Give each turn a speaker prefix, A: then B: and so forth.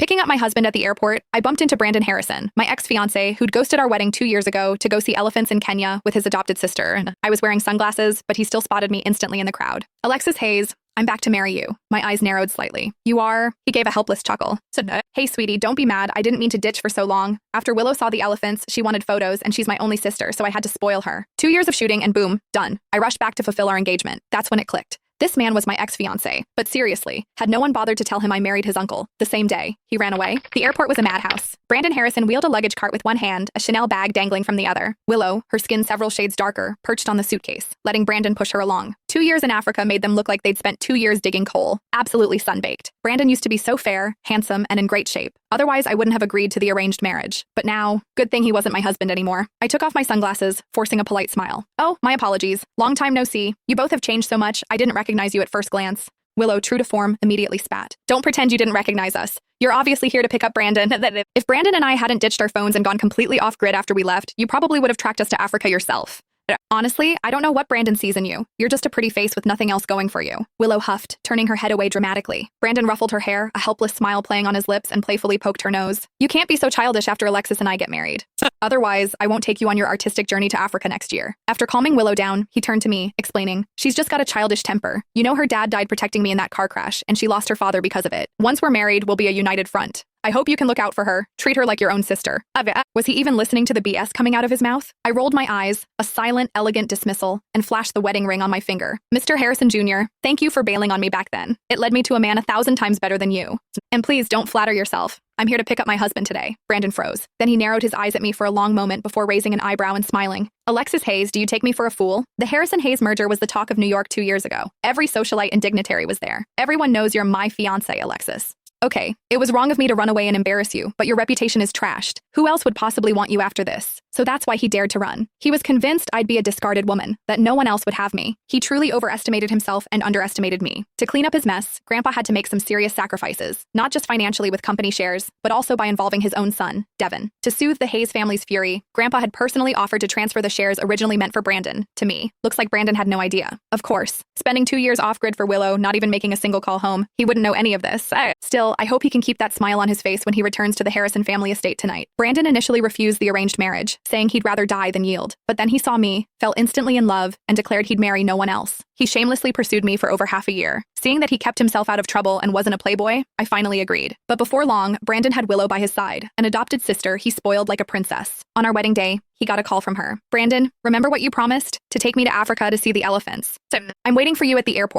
A: Picking up my husband at the airport, I bumped into Brandon Harrison, my ex-fiancé, who'd ghosted our wedding 2 years ago to go see elephants in Kenya with his adopted sister. And I was wearing sunglasses, but he still spotted me instantly in the crowd. Alexis Hayes, I'm back to marry you. My eyes narrowed slightly. You are? He gave a helpless chuckle. So, hey, sweetie, don't be mad. I didn't mean to ditch for so long. After Willow saw the elephants, she wanted photos, and she's my only sister, so I had to spoil her. 2 years of shooting, and boom, done. I rushed back to fulfill our engagement. That's when it clicked. This man was my ex-fiancé, but seriously, had no one bothered to tell him I married his uncle the same day he ran away? The airport was a madhouse. Brandon Harrison wheeled a luggage cart with one hand, a Chanel bag dangling from the other. Willow, her skin several shades darker, perched on the suitcase, letting Brandon push her along. 2 years in Africa made them look like they'd spent 2 years digging coal, absolutely sun-baked. Brandon used to be so fair, handsome, and in great shape. Otherwise, I wouldn't have agreed to the arranged marriage. But now, good thing he wasn't my husband anymore. I took off my sunglasses, forcing a polite smile. Oh, my apologies. Long time no see. You both have changed so much, I didn't recognize you at first glance. Willow, true to form, immediately spat. Don't pretend you didn't recognize us. You're obviously here to pick up Brandon. If Brandon and I hadn't ditched our phones and gone completely off-grid after we left, you probably would have tracked us to Africa yourself. Honestly, I don't know what Brandon sees in you. You're just a pretty face with nothing else going for you. Willow huffed, turning her head away dramatically. Brandon ruffled her hair, a helpless smile playing on his lips, and playfully poked her nose. You can't be so childish after Alexis and I get married. Otherwise, I won't take you on your artistic journey to Africa next year. After calming Willow down, he turned to me, explaining, she's just got a childish temper. You know her dad died protecting me in that car crash, and she lost her father because of it. Once we're married, we'll be a united front. I hope you can look out for her. Treat her like your own sister. Was he even listening to the BS coming out of his mouth? I rolled my eyes, a silent, elegant dismissal, and flashed the wedding ring on my finger. Mr. Harrison Jr., thank you for bailing on me back then. It led me to a man 1,000 times better than you. And please don't flatter yourself. I'm here to pick up my husband today. Brandon froze. Then he narrowed his eyes at me for a long moment before raising an eyebrow and smiling. Alexis Hayes, do you take me for a fool? The Harrison-Hayes merger was the talk of New York 2 years ago. Every socialite and dignitary was there. Everyone knows you're my fiancé, Alexis. Okay, it was wrong of me to run away and embarrass you, but your reputation is trashed. Who else would possibly want you after this? So that's why he dared to run. He was convinced I'd be a discarded woman, that no one else would have me. He truly overestimated himself and underestimated me. To clean up his mess, Grandpa had to make some serious sacrifices, not just financially with company shares, but also by involving his own son, Devin. To soothe the Hayes family's fury, Grandpa had personally offered to transfer the shares originally meant for Brandon to me. Looks like Brandon had no idea. Of course, spending 2 years off-grid for Willow, not even making a single call home, he wouldn't know any of this. Still, I hope he can keep that smile on his face when he returns to the Harrison family estate tonight. Brandon initially refused the arranged marriage, saying he'd rather die than yield. But then he saw me, fell instantly in love, and declared he'd marry no one else. He shamelessly pursued me for over half a year. Seeing that he kept himself out of trouble and wasn't a playboy, I finally agreed. But before long, Brandon had Willow by his side, an adopted sister he spoiled like a princess. On our wedding day, he got a call from her. Brandon, remember what you promised? To take me to Africa to see the elephants. So I'm waiting for you at the airport.